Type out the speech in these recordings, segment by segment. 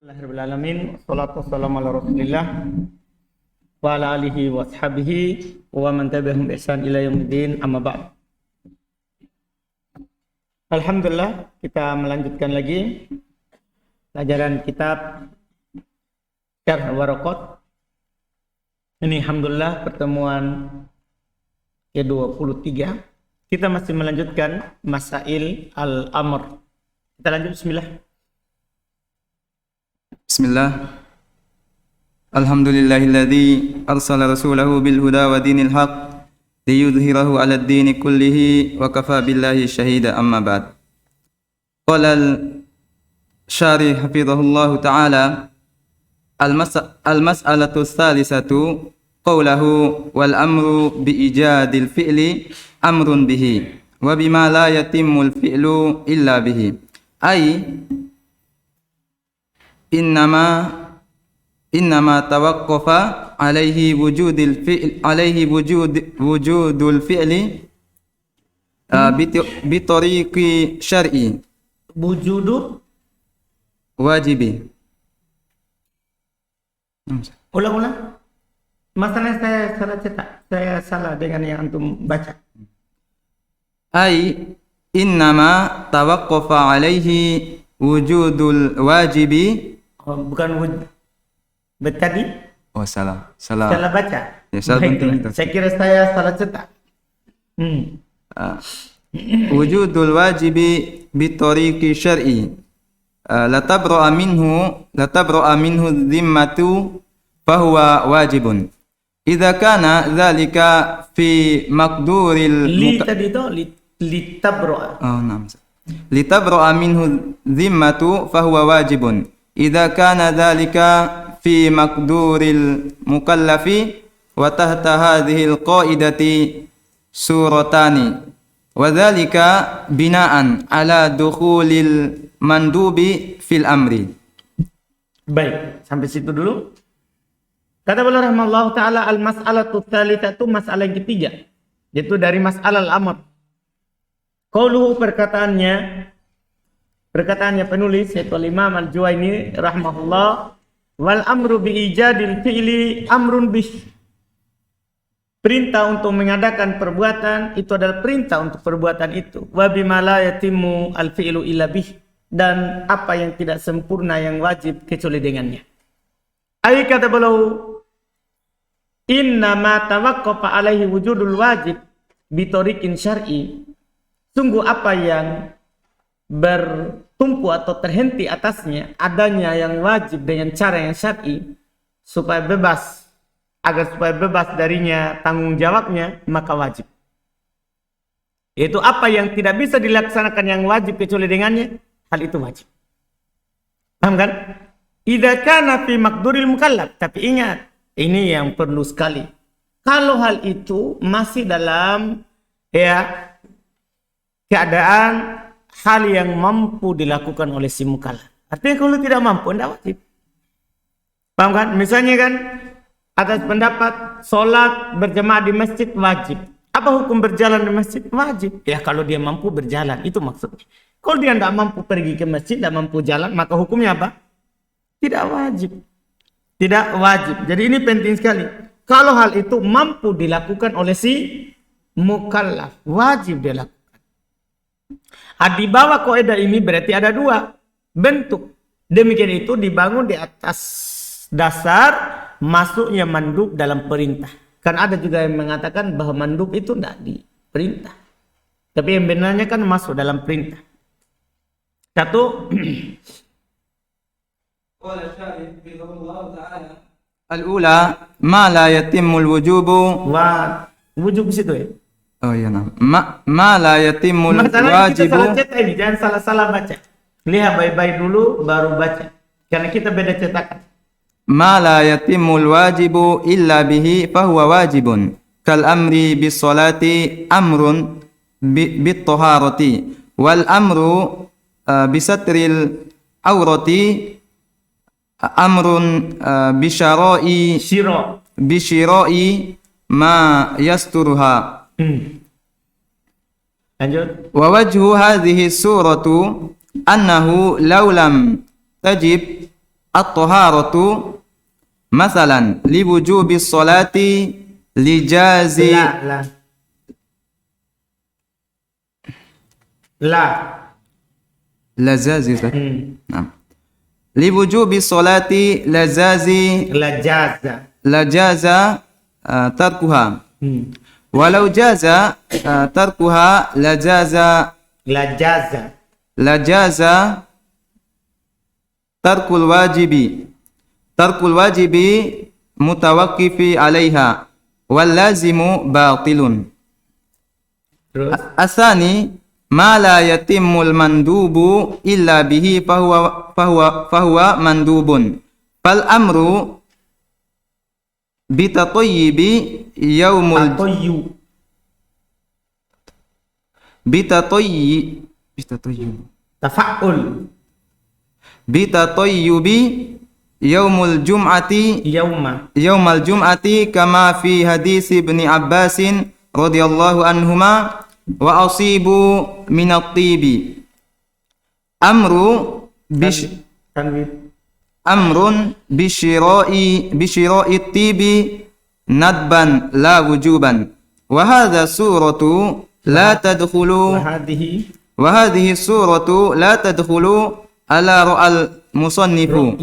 Alhamdulillahirrahmanirrahim. Salatu wassalamu ala rasulillah wa ala alihi wa ashabihi wa man tabi'ahum bi ihsan ila yaumiddin, amma ba'd. Alhamdulillah, kita melanjutkan lagi pelajaran kitab Syarh Waraqat. Ini alhamdulillah pertemuan ke-23. Kita masih melanjutkan Masail al-Amr. Kita lanjut, bismillah. Bismillah. Alhamdulillahilladzi arsala rasulahu bil huda wa dinil haq liyudhhirahu 'ala ad-dini kullihi wa kafa billahi shahida, amma ba'd. Qala al-syarih hafizahullahu ta'ala al-mas'alatu ats-tsalisatu qawluhu wal amru bi ijadil fi'li amrun bihi wa bima la yatimmu al-fi'lu illa bihi, ay innama tawaqqafa alaihi wujudul fi'li bi tariqi syar'i Wujudu wajibi. Ulang-ulang. Masalahnya saya salah cetak. Saya salah dengan yang antum baca. Ay innama tawaqqafa alaihi wujudul wajibi. Oh, bukan tadi. Oh, salah Baca. Ya, salah penting. Saya kira saya salah cetak. Wujudul wajibi bi tariqi syar'i la tabra'a minhu dhimmatu fahuwa wajibun idza kana dzalika fi maqduril Tadi itu litabro'a. na'am. Litabra'a minhu dhimmatu fahuwa wajibun idza kana dzalika fi maqduril mukallafi wa tahta hadhihi alqaidati suratani wa dzalika bina'an ala dukhulil mandubi fil amri. Baik, sampai situ dulu. Kata beliau rahimahullah ta'ala, al-mas'alatu tsalitsatu, masalah yang ketiga, yaitu dari masalah al-amr. Qauluhu, perkataannya penulis yaitu Imam Al-Juwaini rahimahullah, wal amru bi ijadil fi'li amrun bih. Perintah untuk mengadakan perbuatan itu adalah perintah untuk perbuatan itu. Wa bima la yatimmu al-fi'lu illa bih, dan apa yang tidak sempurna yang wajib kecuali dengannya. Ayat kata beliau, inna ma tawaqqafa alaihi wujudul wajib bi tariqin syar'i. Sungguh apa yang bertumpu atau terhenti atasnya adanya yang wajib dengan cara yang syar'i, agar supaya bebas darinya tanggung jawabnya, maka wajib. Yaitu apa yang tidak bisa dilaksanakan yang wajib kecuali dengannya, hal itu wajib. Paham kan? Idza kana fi maqduril mukallaf. Tapi ingat, ini yang perlu sekali. Kalau hal itu masih dalam keadaan hal yang mampu dilakukan oleh si mukallaf. Artinya kalau tidak mampu, tidak wajib. Paham kan? Misalnya kan, atas pendapat sholat berjamaah di masjid wajib. Apa hukum berjalan di masjid? Wajib. Ya kalau dia mampu berjalan, itu maksudnya. Kalau dia tidak mampu pergi ke masjid, tidak mampu jalan, maka hukumnya apa? Tidak wajib. Tidak wajib. Jadi ini penting sekali. Kalau hal itu mampu dilakukan oleh si mukallaf, wajib dilakukan. Di bawah kaidah ini berarti ada dua bentuk. Demikian itu dibangun di atas dasar masuknya mandub dalam perintah. Kan ada juga yang mengatakan bahwa mandub itu tidak diperintah. Tapi yang benarnya kan masuk dalam perintah. Satu. Al-ula ma la yatimmul wujubu. Wujub situ ya. Oh iya, nah. Ma la yatimul Masalahnya wajibu. kita salah cetak ini, jangan salah-salah baca. Lihat baik-baik dulu baru baca. Karena kita beda cetakan. Ma la yatimul wajibu illa bihi fahuwa wajibun. Kal amri bis salati amrun bit taharati wal amru bisatril awrati amrun bisyira'i ma yasturha. Lanjut. Wa wajhu hadhihi suratu annahu law lam tajib at-taharatu masalan li wujubi sholati li jazi lazazi Ustaz. Nah. Li wujubi sholati lajaza tarkuha. Walau jaza tarkuha lajaza tarkul wajibi mutawakkifi alaiha wal lazimu batilun. Terus Asani ma la yatimmul mandubu illa bihi fahuwa mandubun. Fal amru bitatayyibi yaumul tafa'ul bitatayyubi yaumul jum'ati kama fi hadis Ibni Abbasin radhiyallahu anhuma wa asibu minat tibi amrun bishira'i tibi nadban la wujuban wa hadha suratu la tadkhulu wa hadhihi suratu la tadkhulu ala ra'al musannifu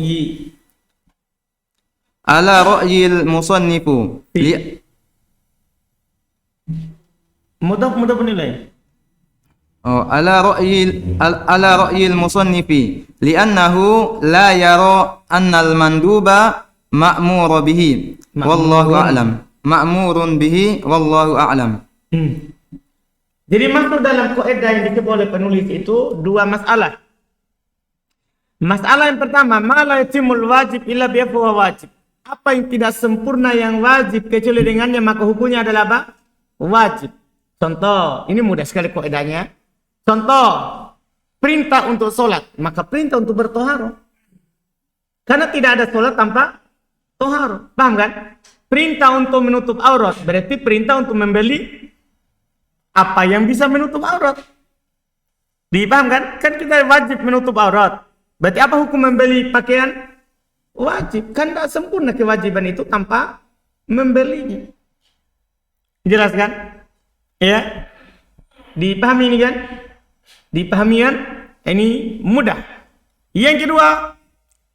ala ra'yil musannifu mudah penilai. ala ra'yil musannifi li'annahu la yara annal manduba ma'mur bihi wallahu a'lam. Ma'murun bihi wallahu a'lam. Jadi maksud dalam kaidah yang disebut oleh penulis itu dua masalah. Masalah yang pertama, ma la yatimul wajib illa bi wajib. Apa yang tidak sempurna yang wajib kecuali dengannya maka hukumnya adalah apa? Wajib. Contoh, ini mudah sekali kaidahnya. Contoh, perintah untuk sholat, maka perintah untuk bertoharo. Karena tidak ada sholat tanpa toharo. Paham kan? Perintah untuk menutup aurat, berarti perintah untuk membeli apa yang bisa menutup aurat. Dipaham kan? Kan kita wajib menutup aurat. Berarti apa hukum membeli pakaian? Wajib. Kan tidak sempurna kewajiban itu tanpa membelinya. Jelas kan? Ya, dipahami ini kan? Dipahami kan? Ini mudah. Yang kedua,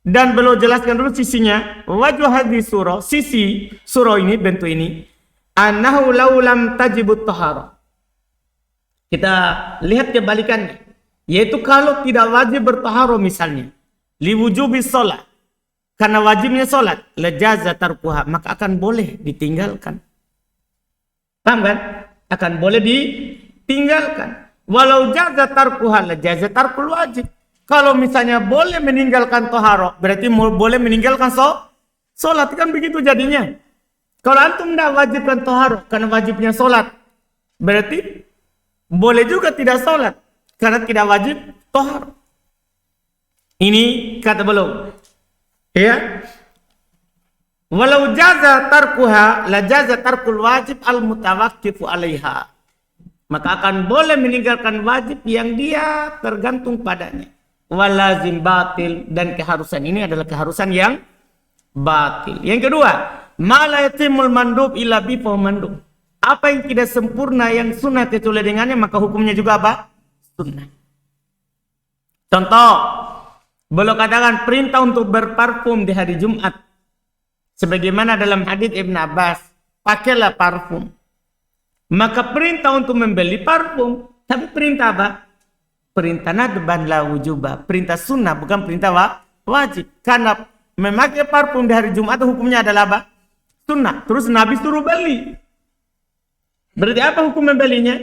dan belum jelaskan dulu sisinya. Wajah hadis surah, sisi surah ini, bentuk ini. Annahu laulam tajibut tahara. Kita lihat kebalikannya. Yaitu kalau tidak wajib bertahara misalnya. Liwujubi sholat. Karena wajibnya sholat. Lajaza tarkuha. Maka akan boleh ditinggalkan. Paham kan? Akan boleh ditinggalkan. Walau jaza tarkuha lajaza tarkul wajib. Kalau misalnya boleh meninggalkan toharo, berarti boleh meninggalkan sholat. Kan begitu jadinya. Kalau antum tidak wajibkan toharo, karena wajibnya sholat, berarti boleh juga tidak sholat, karena tidak wajib toharo. Ini kata belum. Ya. Walau jaza tarkuha la jaza tarkul wajib al mutawakkifu alaiha. Maka akan boleh meninggalkan wajib yang dia tergantung padanya. Walazim batil, dan keharusan ini adalah keharusan yang batil. Yang kedua, ma la yatimul mandub illa bi mandub. Apa yang tidak sempurna yang sunnah kecuali dengannya maka hukumnya juga apa? Sunnah. Contoh, boleh katakan perintah untuk berparfum di hari Jumat. Sebagaimana dalam hadis Ibn Abbas, pakailah parfum. Maka perintah untuk membeli parfum. Tapi perintah apa? Perintah nadban la wujuba. Perintah sunnah, bukan perintah wajib. Karena memakai parfum di hari Jumat hukumnya adalah apa? Sunnah. Terus Nabi suruh beli. Berarti apa hukum membelinya?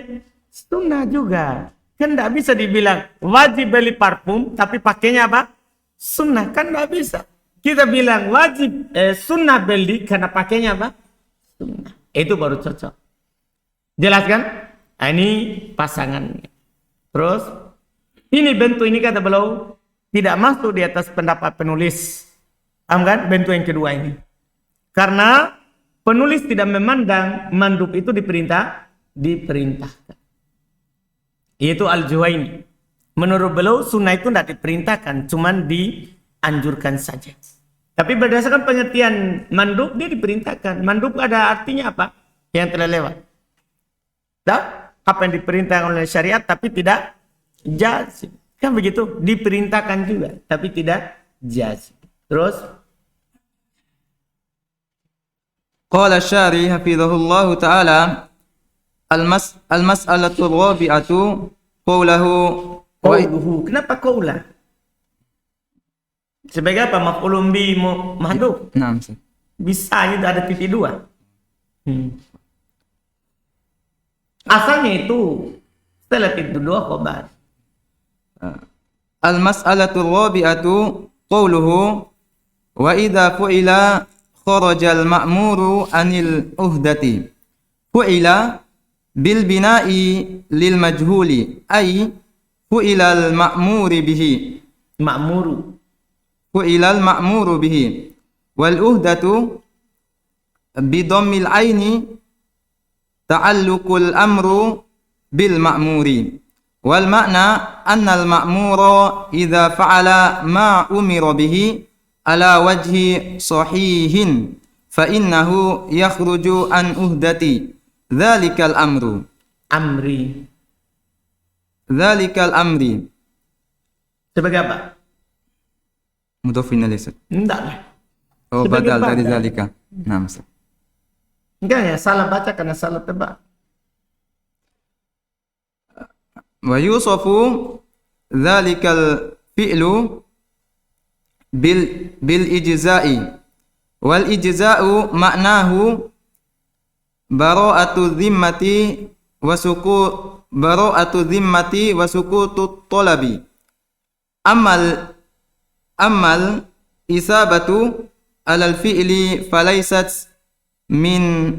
Sunnah juga. Kan tidak bisa dibilang wajib beli parfum, tapi pakainya apa? Sunnah. Kan tidak bisa. Kita bilang wajib sunnah beli karena pakainya apa? Sunnah. Itu baru cocok. Jelas kan? Nah, ini pasangannya. Terus, ini bentuk ini kata beliau tidak masuk di atas pendapat penulis. Paham kan? Bentuk yang kedua ini. Karena penulis tidak memandang mandub itu diperintahkan. Yaitu Al-Juwaini. Menurut beliau sunnah itu tidak diperintahkan, cuman anjurkan saja. Tapi berdasarkan pengertian mandub, dia diperintahkan. Mandub ada artinya apa? Yang telah lewat. Tahu? Apa yang diperintahkan oleh syariat tapi tidak jazim. Kan begitu? Diperintahkan juga tapi tidak jazim. Terus qala syari hafizahullahu ta'ala al-mas'alatu rabi'atu qawluhu qauluhu. Kenapa qaula? Sebagai apa? Maf'ulun bi mahdhuf. Naam. Bisa itu ada titik dua. Asalnya itu setelah titik dua khobar. Al-mas'alatu rabi'atu qawluhu wa idza fu'ila kharajal ma'muru anil uhdati fu'ila bil bina'i lil majhuli ay fu'ilal ma'muri bihi Ma'muru. fu'ilal ma'muru bihi wal uhdatu bidammil aini ta'alluqul amru bil ma'muri wal ma'na annal ma'mura idza fa'ala ma umira bihi ala wajhi sahihin fa innahu yakhruju an uhdati dzalikal amru Amri. dzalikal amri Sebagai apa? mudhafin ilaih. Enggak lah. Oh, Sebagai badal dari badal. zalika. Naam. Enggak ya, salah baca karena salah tebak. Wa yusafu dzalikal fi'lu bil ijza'i wal ijza'u ma'nahu bara'atu dhimmati wa sukutut talabi amal isabatu alal fi'li falaysat min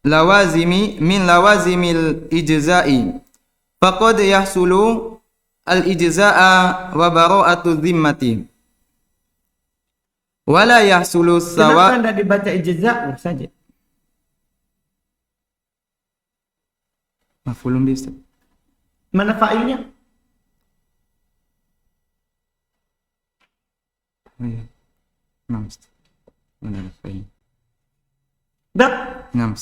lawazimil ijza'i faqad yahsulu al ijza'a wa bara'atu dhimmati wala yahsulu Kenapa sawa. anda dibaca ijza'u saja? Maf'ulun bihi. Mana fa'ilnya? Oh, iya. Naam. Mana fa'il? Dak. Naam.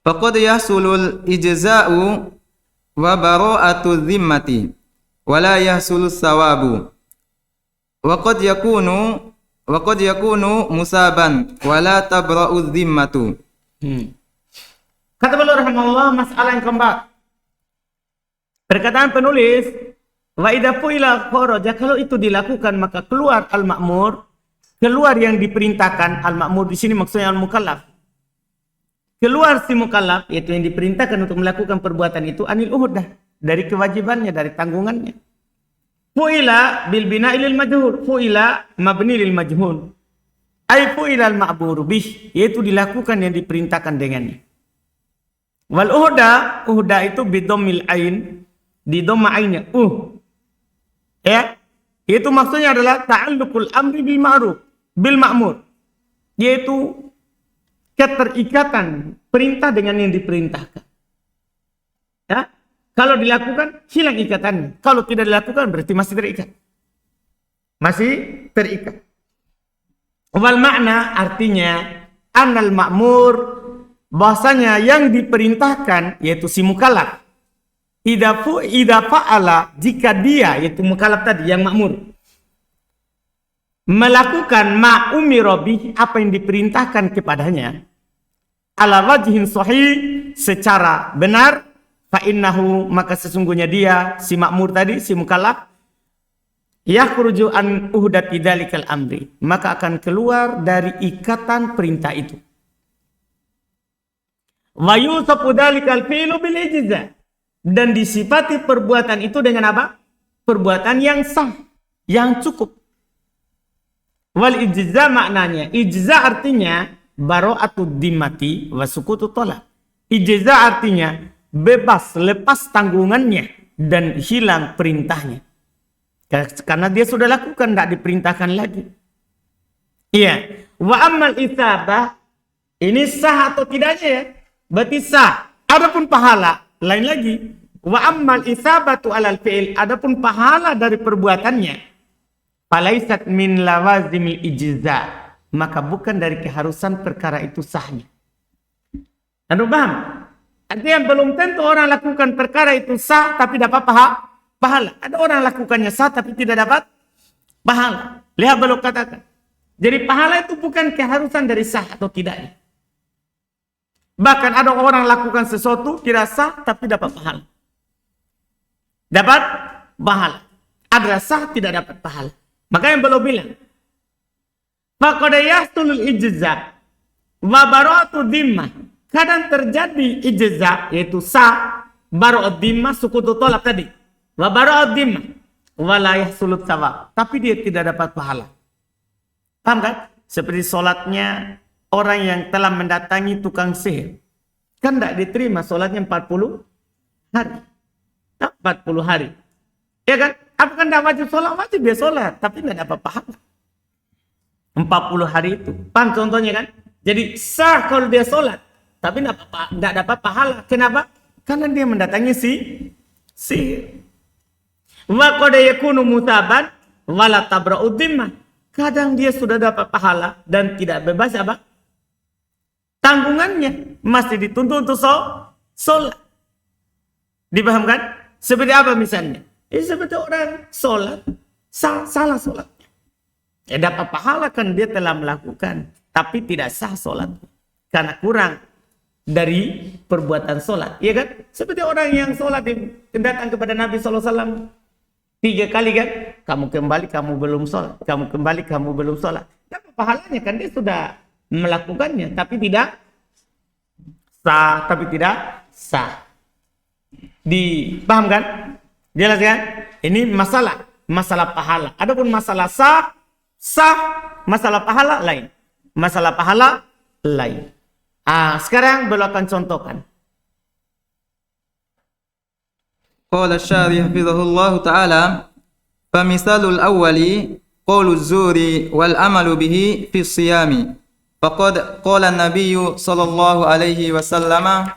Faqad yahsulul ijza'u wa bara'atu dhimmati wala yahsulus sawabu wa qad yakunu musaban wala tabra'u dhimmatu. Kata beliau rahimahullah, masalah yang keempat. Perkataan penulis, wa idza fu'ila kharaja, kalau itu dilakukan maka keluar al-ma'mur, keluar yang diperintahkan. Al-ma'mur di sini maksudnya al-mukallaf. Keluar si mukallaf, yaitu yang diperintahkan untuk melakukan perbuatan itu, anil uhdah, dari kewajibannya, dari tanggungannya. Fu'ila bil bina'i lil majhul, fu'ila mabni lil majhul. Ai fu'ila al-ma'muru bih, yaitu dilakukan yang diperintahkan dengannya. Wal uhda itu bidomil ain, di dhamma ainnya, ya, itu maksudnya adalah ta'alluqul amri bil ma'ruf bil ma'mur, yaitu keterikatan perintah dengan yang diperintahkan. Ya, kalau dilakukan hilang ikatannya, kalau tidak dilakukan berarti masih terikat, masih terikat. Wal makna artinya annal ma'mur, bahasanya yang diperintahkan yaitu si mukallaf, idza fa'ala, jika dia yaitu mukallaf tadi yang makmur melakukan ma umira bih, apa yang diperintahkan kepadanya, ala wajhin sahih, secara benar, fa innahu, maka sesungguhnya dia si makmur tadi, si mukallaf, yakhruju an uhdati dzalikal amri, maka akan keluar dari ikatan perintah itu. Wa yusafu dzalikal fi'lu bil ijza', dan disifati perbuatan itu dengan apa? Perbuatan yang sah, yang cukup. Wal ijza' maknanya, ijza' artinya bara'atud dhimmati wa sukutut talab. Ijza' artinya bebas, lepas tanggungannya dan hilang perintahnya. Karena dia sudah lakukan, tidak diperintahkan lagi. Iya. Wa ammal isabah, ini sah atau tidaknya ya? Berarti sah. Adapun pahala, lain lagi. Wa ammal isabatu alal fi'il, adapun pahala dari perbuatannya, falaisat min lawazimil ijza, maka bukan dari keharusan perkara itu sahnya. Anda paham? Artinya belum tentu orang lakukan perkara itu sah tapi dapat pahala. Ada orang lakukannya sah tapi tidak dapat pahala. Lihat belum katakan. Jadi pahala itu bukan keharusan dari sah atau tidaknya. Bahkan ada orang lakukan sesuatu tidak sah tapi dapat pahala. Dapat pahala. Ada sah tidak dapat pahala. Makanya belum bilang. Faqad yahsulul ijza wa bara'atu dhimmah. Kadang terjadi ijza yaitu sah, bara'at dhimmah sukutu tolak tadi. Wa bara'at dhimmah wa la yahsulut thawab. Tapi dia tidak dapat pahala. Paham kan? Seperti sholatnya orang yang telah mendatangi tukang sihir. Kan tidak diterima sholatnya 40 hari. 40 hari. Ya kan? Apakah tidak wajib sholat? Wajib dia sholat. Tapi tidak dapat pahala. 40 hari itu. Paham contohnya kan? Jadi sah kalau dia sholat. Tapi tidak dapat pahala. Kenapa? Karena dia mendatangi sihir. Wa qad yakunu mutaban wala tabra'u dhimmah. Kadang dia sudah dapat pahala dan tidak bebas apa? Tanggungannya masih dituntut untuk sholat. Dipahamkan? Seperti apa misalnya? Seperti orang sholat, salah sholatnya. Dapat pahala kan dia telah melakukan, tapi tidak sah sholat. Karena kurang dari perbuatan sholat. Iya kan? Seperti orang yang sholat datang kepada Nabi SAW 3 kali kan? Kamu kembali, kamu belum sholat. Kamu kembali, kamu belum sholat. Dapat pahalanya kan dia sudah melakukannya, tapi tidak sah. Dipaham kan? Jelas kan? Ini masalah pahala. Adapun masalah sah, masalah pahala lain. Masalah pahala lain. Sekarang beliau akan contohkan. Qala asy-syarih hafizahullah ta'ala, famisalul awwali qawlu az-zuri wal amalu bihi fi siyami. Faqad qala an-nabiyyu sallallahu alaihi wasallam,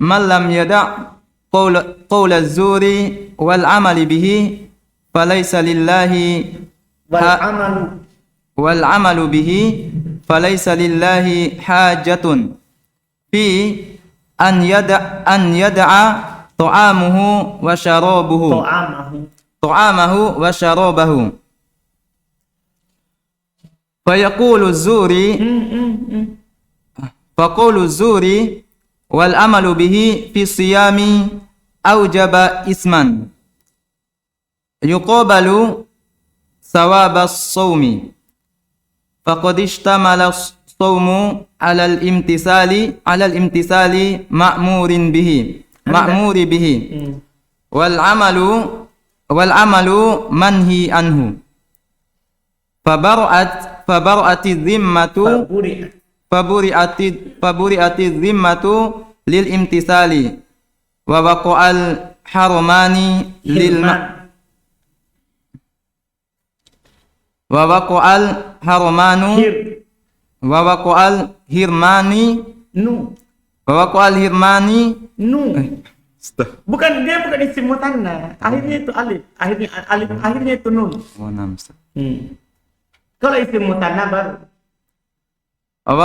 man lam yada' qawla az-zuri wal amali bihi falaysa lillahi wal amalu bihi falaysa lillahi hajatun fi an yada'a ta'amuhu wa sharabahu fayaqulu az-zuri wal amalu bihi fi siyami aujaba isman yuqabalu sawabas sawmi faqad ishtamala as-sawmu ala al-imtisali ma'muri bihi wal amalu manhi anhu fabara'ati dhimmatu faburi'ati dhimmatu lil imtisali wa waqa'al harmani Bukan isim mutanna. Akhirnya itu alif. Akhirnya itu nun. Kalau isim mutanna baru wa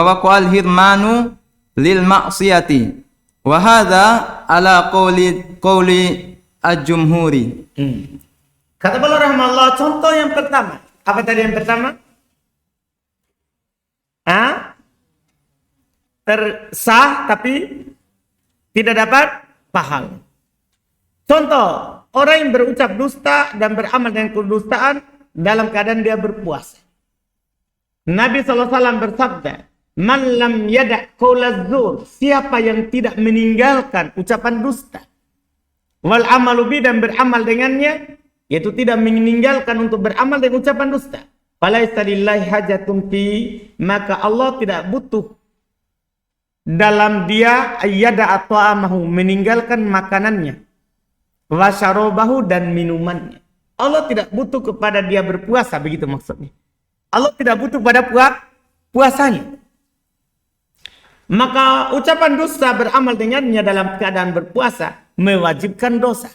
waqa'al hirmanu lil ma'siyati wa hadha ala qawli al-jumhuri. Kata beliau rahimahullah, contoh yang pertama. Apa tadi yang pertama? Tersah tapi tidak dapat pahala. Contoh, orang yang berucap dusta dan beramal dengan kedustaan dalam keadaan dia berpuasa. Nabi SAW bersabda, man lam yada' qaulaz zur, siapa yang tidak meninggalkan ucapan dusta, wal amalu bi, dan beramal dengannya, yaitu tidak meninggalkan untuk beramal dengan ucapan dusta, falaisa lillahi hajatun fi, maka Allah tidak butuh dalam dia ayyada at'amahu, meninggalkan makanannya, wa syarabahu, dan minumannya. Allah tidak butuh kepada dia berpuasa, begitu maksudnya. Allah tidak butuh pada puasanya. Maka ucapan dusta beramal dengannya dalam keadaan berpuasa mewajibkan dosa.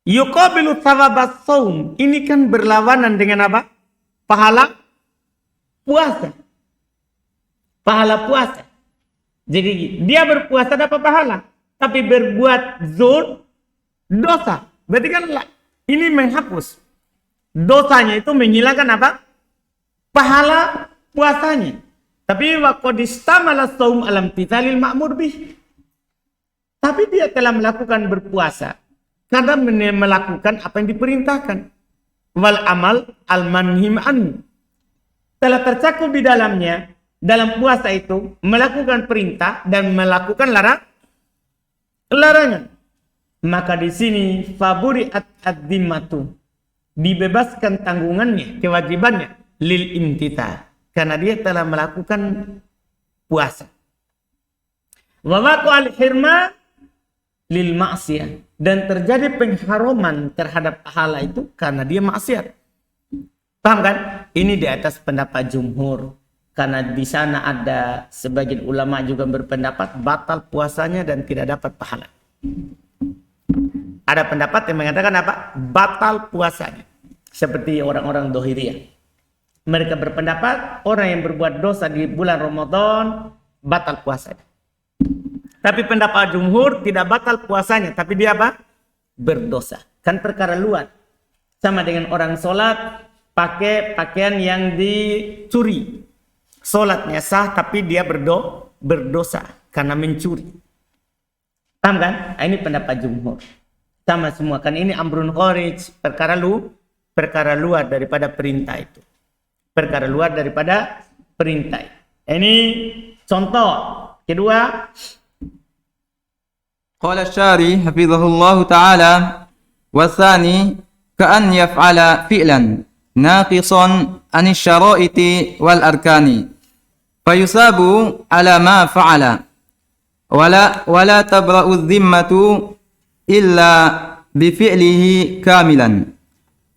Yuqabilu thawabas saum. Ini kan berlawanan dengan apa? Pahala puasa. Pahala puasa. Jadi dia berpuasa dapat pahala. Tapi berbuat dosa. Berarti kan ini menghapus. Dosanya itu menghilangkan apa? Pahala puasanya. Tapi waqadistamala saum alam titalil ma'mur bih. Tapi dia telah melakukan berpuasa karena melakukan apa yang diperintahkan. Wal amal al manhim anhu. Telah tercakup di dalamnya, dalam puasa itu melakukan perintah dan melakukan larangan. Maka di sini faburi ad-dimmatu, dibebaskan tanggungannya, kewajibannya lil imtita, karena dia telah melakukan puasa. Wa waqa'al hirma lil ma'siyah, dan terjadi pengharaman terhadap pahala itu karena dia maksiat. Paham kan? Ini di atas pendapat jumhur. Karena di sana ada sebagian ulama juga berpendapat batal puasanya dan tidak dapat pahala. Ada pendapat yang mengatakan apa? Batal puasanya. Seperti orang-orang Dohiriyah. Mereka berpendapat orang yang berbuat dosa di bulan Ramadan batal puasanya. Tapi pendapat jumhur tidak batal puasanya, tapi dia apa? Berdosa. Kan perkara luar. Sama dengan orang sholat pakai pakaian yang dicuri. Sholatnya sah tapi dia berdosa karena mencuri. Paham kan? Ini pendapat jumhur. Sama semua. Kan ini amrun kharij. Perkara luar daripada perintah itu. Perkara luar daripada perintah. Ini contoh. Kedua. Qala syari hafizahullahu ta'ala wasani ka'an yaf'ala fi'lan naqisan anis syara'iti wal arkani fayusabu ala ma fa'ala wala tabra'u dhimmatu illa bifi'lihi kamilan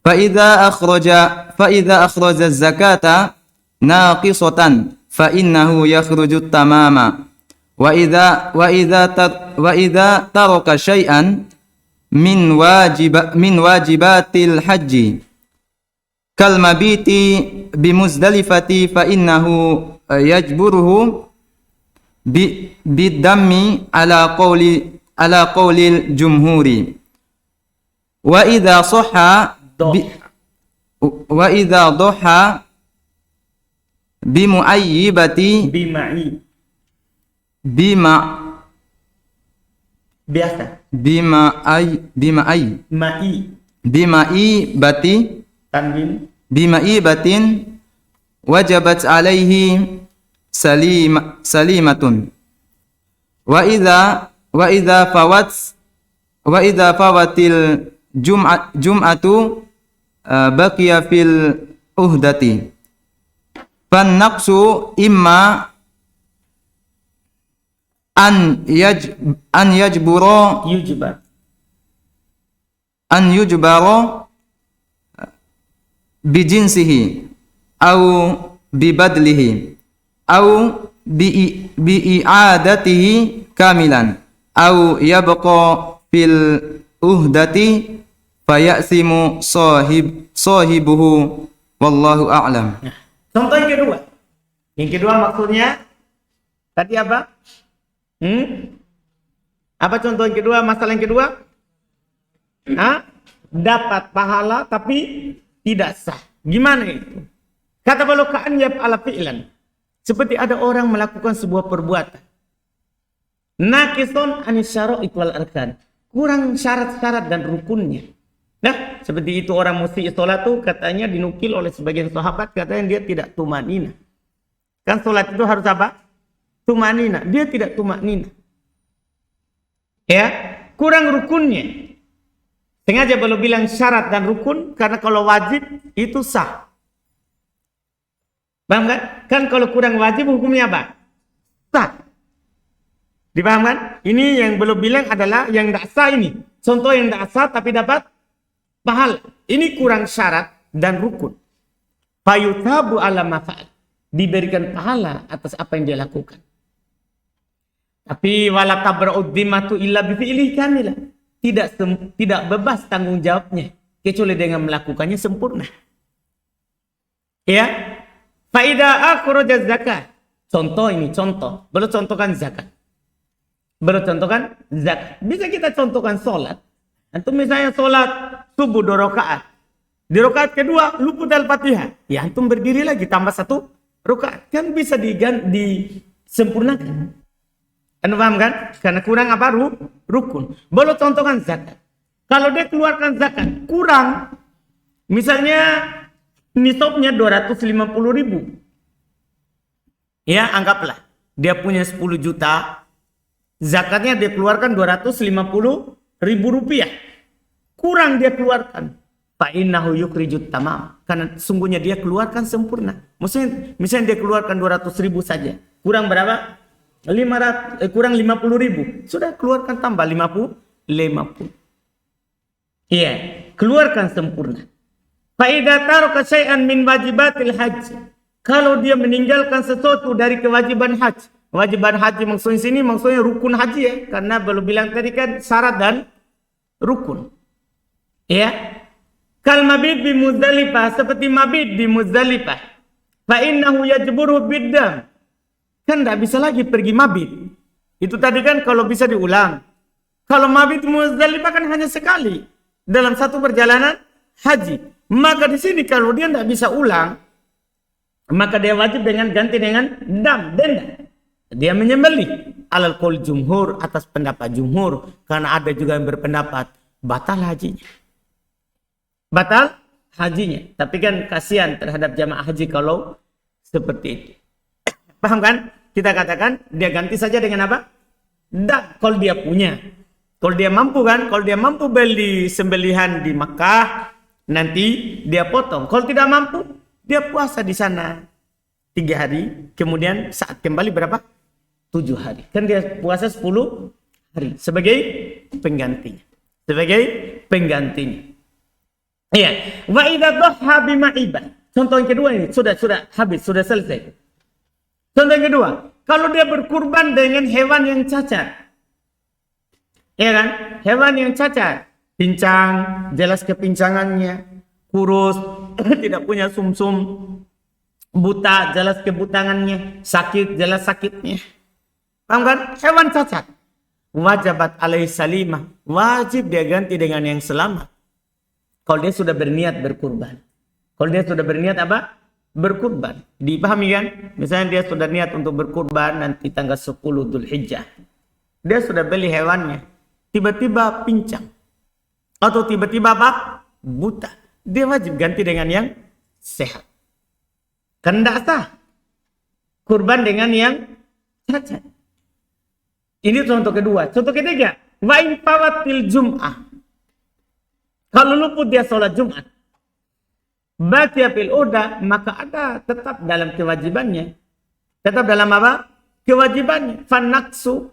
fa idza akhraja az-zakata naqisatan fa innahu yakhruju tamama wa idza taraka syai'an min wajibatil haji kal mabiti bimuzdalifati fa innahu yajburuhu bidammi ala qawlil jumhuri wa idza dhaha bimuayyibati Biasa. Bima'i batin wajabat alaihi salimatun wa idza fawatil jum'atu baqiya fil uhdati fan naqsu imma an yujbara bijinsihi au bibadlihi au bi'iadatihi kamilan au yabqa fil uhdati fayasimu sahibuhu wallahu a'lam. Contoh yang kedua. Yang kedua maksudnya tadi apa? Apa contoh yang kedua? Masalah yang kedua? Dapat pahala tapi tidak sah. Gimana itu? Kata baloka'an yaf'ala fi'lan. Seperti ada orang melakukan sebuah perbuatan. Naqisun anis syara'it wal arkan. Kurang syarat-syarat dan rukunnya. Nah, seperti itu orang musyi salat tuh katanya dinukil oleh sebagian sahabat katanya dia tidak tumanina. Kan salat itu harus apa? Tumanina. Dia tidak tumanina. Ya, kurang rukunnya. Sengaja belum bilang syarat dan rukun karena kalau wajib itu sah. Paham kan? Kan kalau kurang wajib hukumnya apa? Sah. Dipaham kan? Ini yang belum bilang adalah yang tidak sah ini. Contoh yang tidak sah tapi dapat pahala. Ini kurang syarat dan rukun. Fayuthabu ala mafa'al. diberikan pahala atas apa yang dia lakukan. Tapi wala tabra'ud dhimmatu illa bi fi'lihi kamilah. Tidak bebas tanggung jawabnya kecuali dengan melakukannya sempurna. Ya. Fa idza akhraja zakat. Contoh ini, contoh. Baru contohkan zakat. Bisa kita contohkan sholat. Antum misalnya sholat subuh 2 rakaat. Di rakaat kedua luput Al-Fatihah. Ya antum berdiri lagi tambah 1 rakaat. Kan bisa disempurnakan. Anda paham kan? Karena kurang apa? Rukun. Boleh contohkan zakat. Kalau dia keluarkan zakat kurang, misalnya nisabnya 250.000. Ya, anggaplah dia punya 10 juta, zakatnya dia keluarkan 250.000 rupiah. Kurang dia keluarkan. Fa innahu yukrijut tamam. Karena sungguhnya dia keluarkan sempurna. Misalnya dia keluarkan 200.000 saja. Kurang berapa? Kurang 50.000. Sudah keluarkan tambah 50. Iya, keluarkan sempurna. Fa idza taraka syai'an min wajibatil haji. Kalau dia meninggalkan sesuatu dari kewajiban haji. Kewajiban haji maksudnya rukun haji ya, karena belum bilang tadi kan syarat dan rukun. Ya. Kal mabit di Muzdalifah, seperti mabit di Muzdalifah. Fa innahu yajburu biddam. Kan tidak bisa lagi pergi mabit. Itu tadi kan kalau bisa diulang. Kalau mabit Muzdalifah kan hanya sekali dalam satu perjalanan haji. Maka di sini kalau dia tidak bisa ulang, maka dia wajib dengan ganti dengan denda. Dia menyembelih alal qaul jumhur, atas pendapat jumhur, karena ada juga yang berpendapat batal hajinya. Tapi kan kasihan terhadap jamaah haji kalau seperti itu. Paham kan? Kita katakan dia ganti saja dengan apa? Kalau dia punya. Kalau dia mampu kan? Kalau dia mampu beli sembelihan di Makkah, nanti dia potong. Kalau tidak mampu, dia puasa di sana 3 hari. Kemudian saat kembali berapa? 7 hari. Kan dia puasa 10 hari. Sebagai penggantinya. Iya. Wa idza dhahha bima'ibah. Contoh yang kedua ini sudah habis, sudah selesai. Contoh yang kedua, kalau dia berkurban dengan hewan yang cacat. Ya kan? Hewan yang cacat, pincang, jelas kepincangannya, kurus, tidak punya sumsum, buta, jelas kebutangannya, sakit, jelas sakitnya. Paham kan? Hewan cacat. Wajibat alaihi salimah. Wajib dia ganti dengan yang selamat. Kalau dia sudah berniat berkurban. Kalau dia sudah berniat apa? Berkurban. Dipahami kan? Misalnya dia sudah niat untuk berkurban nanti tanggal 10 Dzulhijjah. Dia sudah beli hewannya. Tiba-tiba pincang. Atau tiba-tiba apa? Buta. Dia wajib ganti dengan yang sehat. Kan tidak sah. Kurban dengan yang cacat. Ini contoh kedua. Contoh ketiga. Wa in fawatil jum'ah. Kalau luput dia sholat Jumat. Baqiya fil udah, maka ada tetap dalam kewajibannya. Tetap dalam apa? Kewajibannya. Fanaksu,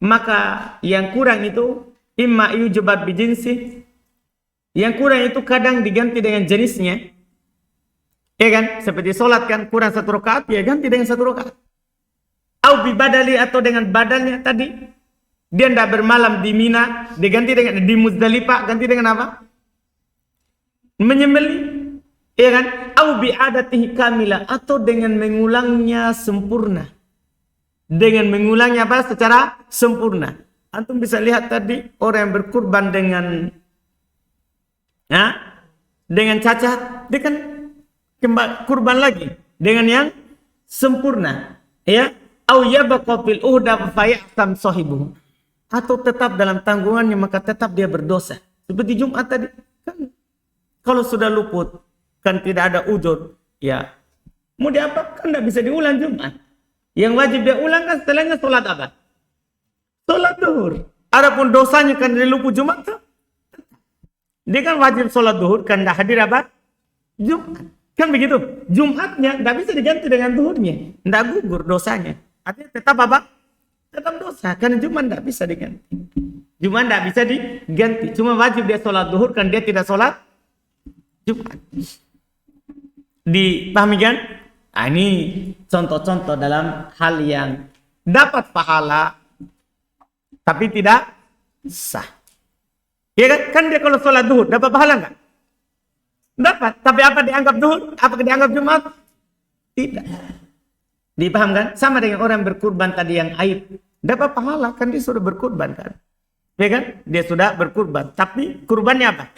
maka yang kurang itu imma yujubat bijinsi. Yang kurang itu kadang diganti dengan jenisnya. Ya kan? Seperti sholat kan kurang 1 rakaat, ya ganti dengan 1 rakaat. Au bibadali, atau dengan badalnya tadi. Dia tidak bermalam di Mina, diganti dengan di Muzdalifah, ganti dengan apa? Menyembelih. Ya kan? Au bi'adatihi kamilah, atau dengan mengulangnya sempurna. Dengan mengulangnya apa? Secara sempurna. Antum bisa lihat tadi orang yang berkurban dengan cacat, dia kan kurban lagi dengan yang sempurna. Ya, au yabqa fil uhda fa ya'tam sahibuhu. Atau tetap dalam tanggungannya, maka tetap dia berdosa. Seperti Jumat tadi kan, kalau sudah luput kan tidak ada uzur, ya mau diapa kan tidak bisa diulang Jumat. Yang wajib dia ulang kan setelahnya sholat apa? Sholat duhur. Adapun dosanya kan dari luput Jumat tuh, dia kan wajib sholat duhur kan tidak hadir apa? Jumat. Kan begitu. Jumatnya tidak bisa diganti dengan duhurnya, tidak gugur dosanya. Artinya tetap apa? Tetap dosa. Karena Jumat tidak bisa diganti. Jumat tidak bisa diganti. Cuma wajib dia sholat duhur kan dia tidak sholat Jumat. Dipahami kan? Nah, ini contoh-contoh dalam hal yang dapat pahala tapi tidak sah. Ya kan? Kan dia kalau sholat duhur dapat pahala enggak? Dapat. Tapi apa dianggap duhur? Apa dianggap Jumat? Tidak. Dipahamkan? Sama dengan orang berkurban tadi yang aib. Dapat pahala kan dia sudah berkurban kan? Ya kan? Dia sudah berkurban. Tapi kurbannya apa?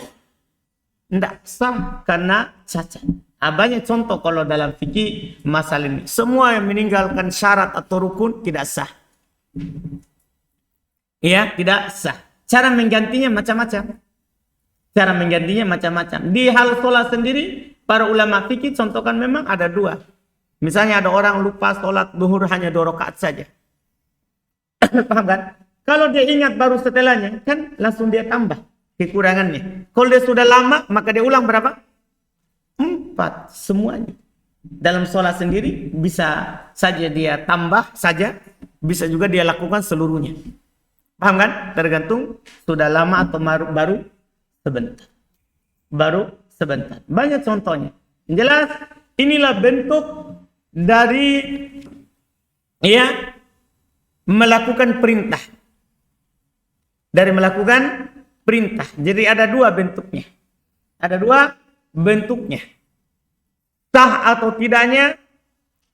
Tidak sah karena cacat. Banyak contoh kalau dalam fikih masalah ini. Semua yang meninggalkan syarat atau rukun tidak sah. Ya, tidak sah. Cara menggantinya macam-macam. Cara menggantinya macam-macam. Di hal sholat sendiri, para ulama fikih contohkan memang ada dua. Misalnya ada orang lupa sholat duhur hanya 2 rakaat saja. Paham kan? Kalau dia ingat baru setelahnya, kan langsung dia tambah kekurangannya. Kalau dia sudah lama, maka dia ulang berapa? 4 semuanya. Dalam sholat sendiri bisa saja dia tambah saja, bisa juga dia lakukan seluruhnya. Paham kan? Tergantung sudah lama atau baru sebentar. Baru sebentar. Banyak contohnya. Jelas inilah bentuk dari melakukan perintah. Dari melakukan perintah. Jadi ada 2 bentuknya. Ada 2 bentuknya. Sah atau tidaknya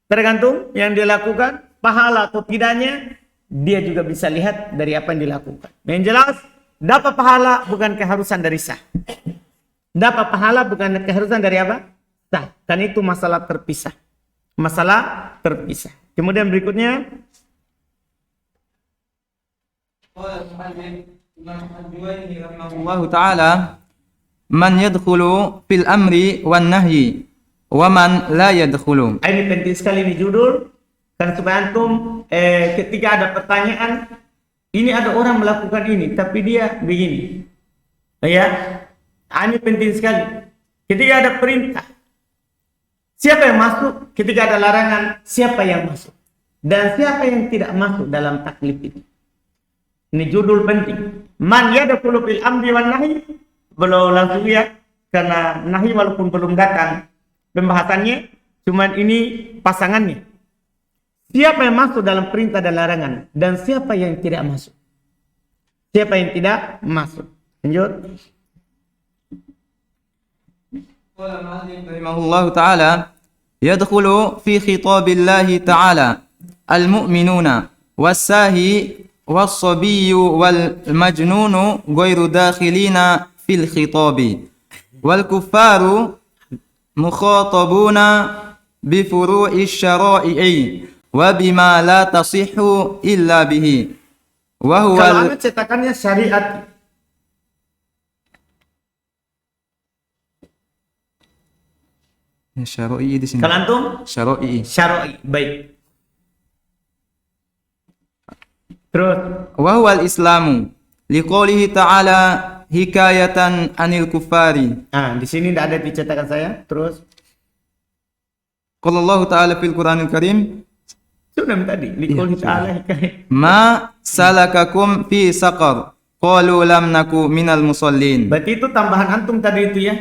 tergantung yang dilakukan, pahala atau tidaknya dia juga bisa lihat dari apa yang dilakukan. Yang jelas dapat pahala bukan keharusan dari sah. Dapat pahala bukan keharusan dari apa? Sah. Kan itu masalah terpisah. Masalah terpisah. Kemudian berikutnya Allah Ta'ala man yadkhulu fil amri wan nahyi wa man la yadkhulu. Ini penting sekali ini judul karena supaya antum ketika ada pertanyaan ini ada orang melakukan ini tapi dia begini. Ya. Ini penting sekali. Ketika ada perintah siapa yang masuk, ketika ada larangan siapa yang masuk dan siapa yang tidak masuk dalam taklif itu. Ini judul penting. Man yadkhulu fil amri wan nahyi. Belum langsung ya, karena nahi walaupun belum datang pembahasannya, cuman ini pasangannya. Siapa yang masuk dalam perintah dan larangan dan siapa yang tidak masuk? Siapa yang tidak masuk? Lanjut. Rahimahullah Ta'ala yadkhulu fi khitabillahi ta'ala al-mu'minuna was-sahi was-sabiyyu wal-majnunu ghairu dakhilina fil khitabi wal kuffaru mukhatabuna bi furu'i syara'i wa bima la tasihhu illa bihi wa huwa Kalau cetakannya syariat. syara'i di sini. Kalau antum Syara'i. syar'i. Baik. Terus Wa huwa al-islamu liqoulihi ta'ala hikayatan anil kufari. di sini tidak ada dicetakan saya. Terus Qala Allah Ta'ala fil Qur'anil Karim sudah tadi liqul ta'ala hikayat. ma salakakum fi saqar qalu lam naku minal musallin. Berarti itu tambahan antum tadi itu ya.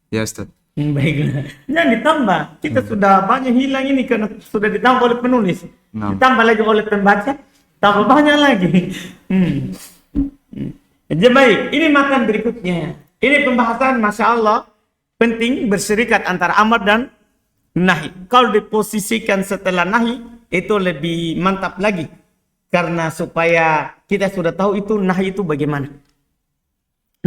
Ya Ustaz. Baiklah. Jangan ditambah. Kita sudah banyak hilang ini karena sudah ditambah oleh penulis. Ditambah lagi oleh pembaca, tambah banyak lagi. Jadi baik, ini makan berikutnya. Ini pembahasan Masya Allah penting berserikat antara amar dan nahi. Kalau diposisikan setelah nahi itu lebih mantap lagi. Karena supaya kita sudah tahu itu nahi itu bagaimana.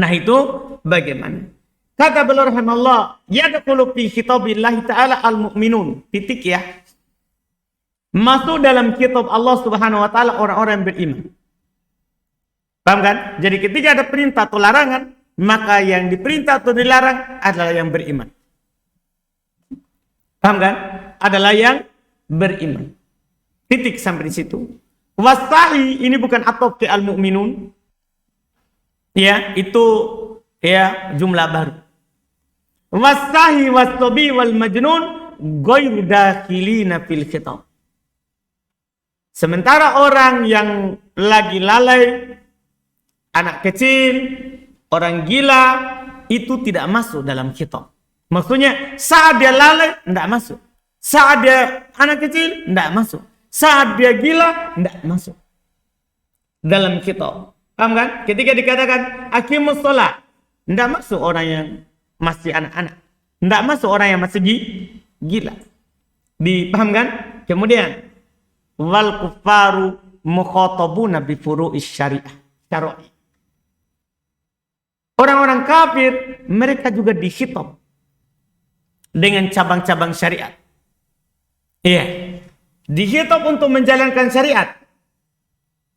Nahi itu bagaimana. Kata beliau rahimahullah, yadkhulu fi khitabillahi ta'ala al-mu'minun. Titik ya. Masuk dalam kitab Allah Subhanahu wa taala orang-orang yang beriman. Paham kan? Jadi ketika ada perintah atau larangan, maka yang diperintah atau dilarang adalah yang beriman. Paham kan? Adalah yang beriman. Titik sampai di situ. Wasahi ini bukan atop ke al-mu'minun. Ya, itu ya jumlah baru. Wasahi wasobi wal majnun ghairu dakhilina fil khitab. Sementara orang yang lagi lalai, anak kecil, orang gila itu tidak masuk dalam khitab. Maksudnya saat dia lalai tidak masuk. Saat dia anak kecil, tidak masuk. Saat dia gila, tidak masuk. Dalam kitab. Paham kan? Ketika dikatakan aqimus shalah, tidak masuk orang yang masih anak-anak. Tidak masuk orang yang masih gila. Dipaham kan? Kemudian wal kuffaru mukhatabuna bi furu'is syariah. Syar'i. Orang-orang kafir mereka juga dikhitab dengan cabang-cabang syariat. Iya. Dikhitab untuk menjalankan syariat.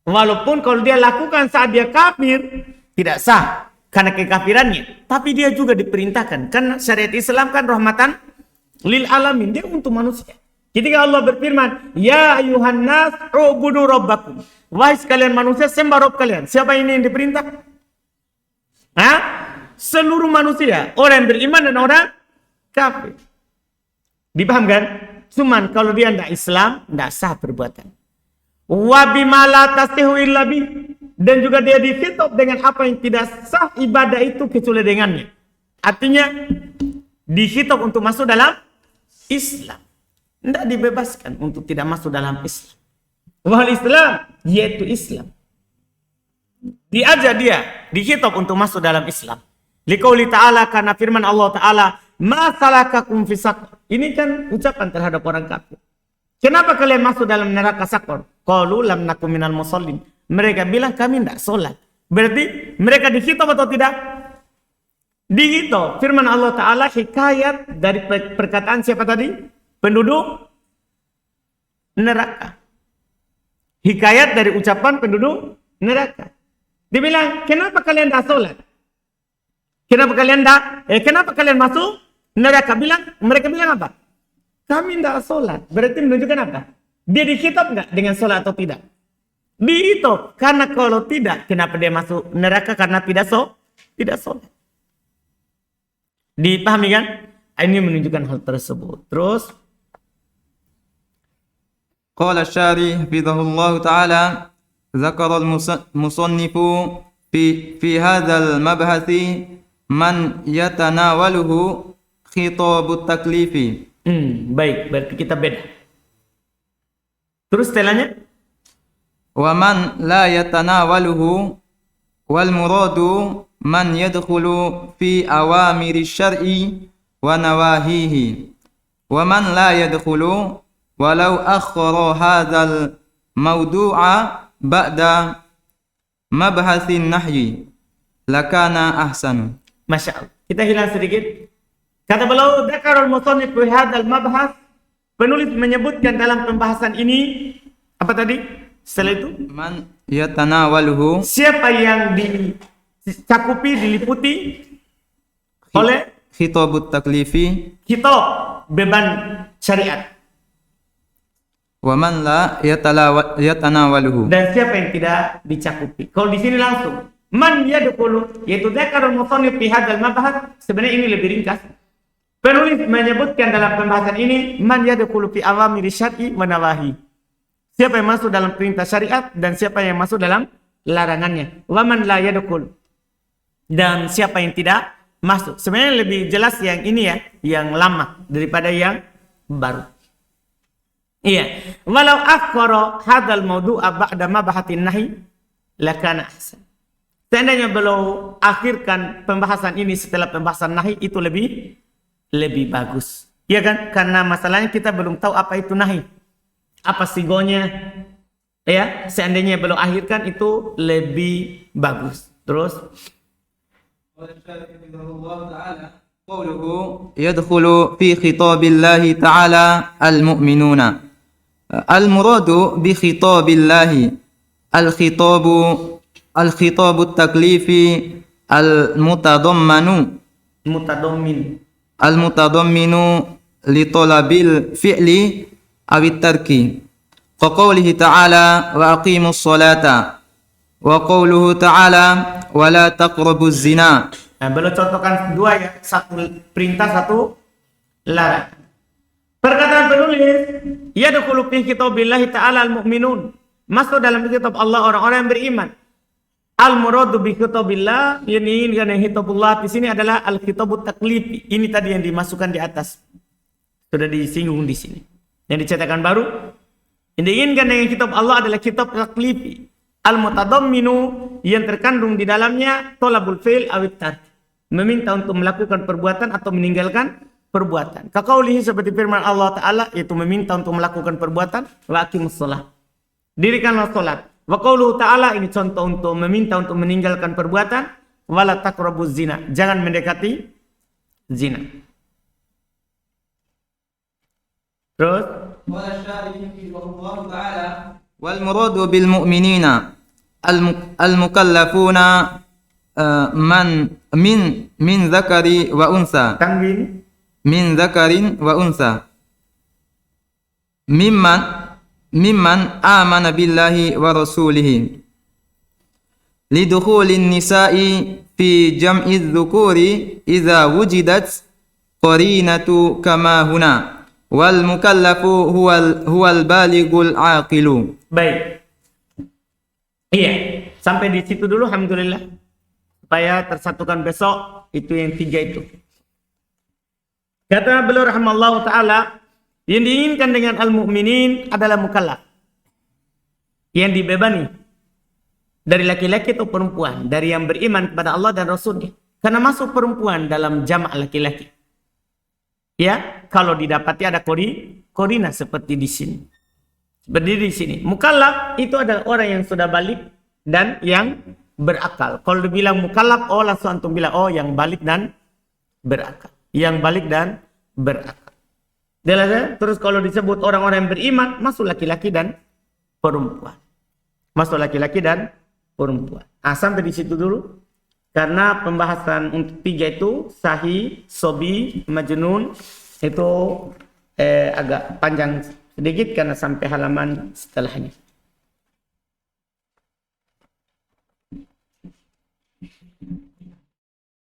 Walaupun kalau dia lakukan saat dia kafir tidak sah karena kekafirannya, tapi dia juga diperintahkan karena syariat Islam kan rahmatan lil alamin, dia untuk manusia. Ketika Allah berfirman, ya ayuhan nas ubudu rabbakum, wahai sekalian manusia sembah Rabb kalian. Siapa ini yang diperintah? Seluruh manusia, orang yang beriman dan orang kafir. Dipaham kan? Cuman kalau dia tidak Islam, tidak sah perbuatan. Wa bima la tasihu illa bih, dan juga dia dikhitab dengan apa yang tidak sah ibadah itu kecuali dengannya. Artinya dikhitab untuk masuk dalam Islam. Tidak dibebaskan untuk tidak masuk dalam Islam. Wal Islam, yaitu Islam. Diajar dia, dikhitab untuk masuk dalam Islam. Liqauli ta'ala, karena firman Allah Ta'ala, ma salakakum fi saqar. Ini kan ucapan terhadap orang kafir. Kenapa kalian masuk dalam neraka Saqar? Qalu lam nakum minal musallin. Mereka bilang kami tidak sholat. Berarti mereka dikhitab atau tidak? Dikhitab. Firman Allah Ta'ala hikayat dari perkataan siapa tadi? Penduduk neraka. Hikayat dari ucapan penduduk neraka. Dibilang, kenapa kalian tidak sholat? Kenapa kalian masuk neraka? Mereka bilang apa? Kami tidak sholat. Berarti menunjukkan apa? Dia dikhitab nggak dengan sholat atau tidak? Dihitop. Karena kalau tidak, kenapa dia masuk neraka? Karena tidak sholat. Dipahami kan? Ini menunjukkan hal tersebut. Terus قال الشاري حفظه الله تعالى ذكر المصنف في هذا المبحث من يتناوله خطاب التكليف. Baik, berarti kita beda. Terus setelahnya ومن لا يتناوله والمراد من يدخل في أوامر الشرع ونواهيه ومن لا يدخل ولو أخر هذا الموضوع بعد مبحث النحي لكان أحسن. Masya Allah. Kita hilang sedikit. Kata beliau, Dzakarul musannif fi hadzal mabhas, penulis menyebutkan dalam pembahasan ini apa tadi? Setelah itu, Man yatanawaluhu, siapa yang dicakupi, diliputi oleh khitabut taklifi, kitab beban syariat. wa man la yatanawaluhu, Dan siapa yang tidak dicakupi. Kalau di sini langsung man yadkhulu, yaitu dzakarul musannif fi hadzal mabhas, sebenarnya ini lebih ringkas. Penulis menyebutkan dalam pembahasan ini man yadkhulu fi awamiri syar'i wa nawahi. Siapa yang masuk dalam perintah syariat dan siapa yang masuk dalam larangannya. Wa man la yadkhul, dan siapa yang tidak masuk. Sebenarnya lebih jelas yang ini ya, yang lama daripada yang baru. Iya, walau akhara hadzal mawdu'a ba'da mabhatin nahi lakana ahsan. Seandainya beliau akhirkan pembahasan ini setelah pembahasan nahi, itu lebih bagus. Iya kan? Karena masalahnya kita belum tahu apa itu nahi. Apa sigonya? Ya, seandainya beliau akhirkan itu lebih bagus. Terus qawluhu yadkhulu fi khitabillahi ta'ala al-mu'minuna. Al-muradu bi khitabillahi al-khitabu at-taklifi al-mutadamminu li talabil fi'li awit tarki. Ka qawlihi ta'ala wa aqimus salata wa qawluhu ta'ala wa la taqrabuz zina. Nah, beliau contohkan dua ya, satu perintah, satu larang. Perkataan penulis, yadkhulu fi kitabillahi ta'ala al-mu'minun, masuk dalam kitab Allah orang-orang yang beriman. Al-muradu bi kitabillah, ini kan kitabullah di sini adalah al-kitabut taklifi. Ini tadi yang dimasukkan di atas. Sudah disinggung di sini. Yang dicetakan baru, yang diinginkan dengan kitab Allah adalah kitab taklifi. Al-mutadamminu, yang terkandung di dalamnya tolabul fi'l awit tark. Meminta untuk melakukan perbuatan atau meninggalkan perbuatan. Kaqaulihi, seperti firman Allah Ta'ala, yaitu meminta untuk melakukan perbuatan. Wa aqimus shalah. Dirikanlah salat. Wa qauluhu Ta'ala, ini contoh untuk meminta untuk meninggalkan perbuatan. Wala taqrabuz zina. Jangan mendekati zina. Terus wal muradu bil mu'minina al mukallafuna min zakari wa unsa, tanwin min zakarin wa unsa, mimman amana billahi wa rasulihi, lidukhulin nisa'i fi jam'i dzukuri idza wujidat qarinatu kama huna, wal mukallafu huwal balighul aqilu. baik. Iya, sampai di situ dulu, alhamdulillah. Supaya tersatukan besok, itu yang 3 itu. Kata beliau rahimallahu ta'ala, yang diinginkan dengan al-mu'minin adalah mukallaf. Yang dibebani. Dari laki-laki atau perempuan. Dari yang beriman kepada Allah dan Rasulnya. Karena masuk perempuan dalam jamak laki-laki. Ya, kalau didapati ada korina seperti di sini. Seperti di sini. Mukallaf itu adalah orang yang sudah balik dan yang berakal. Kalau dibilang mukallaf, oh langsung antum bilang, oh yang balik dan berakal. Yang balik dan berakal. Terus kalau disebut orang-orang yang beriman, masuk laki-laki dan perempuan. Masuk laki-laki dan perempuan. Sampai di situ dulu. Karena pembahasan untuk 3 itu, sahih, sobi, majnun, itu agak panjang sedikit karena sampai halaman setelahnya.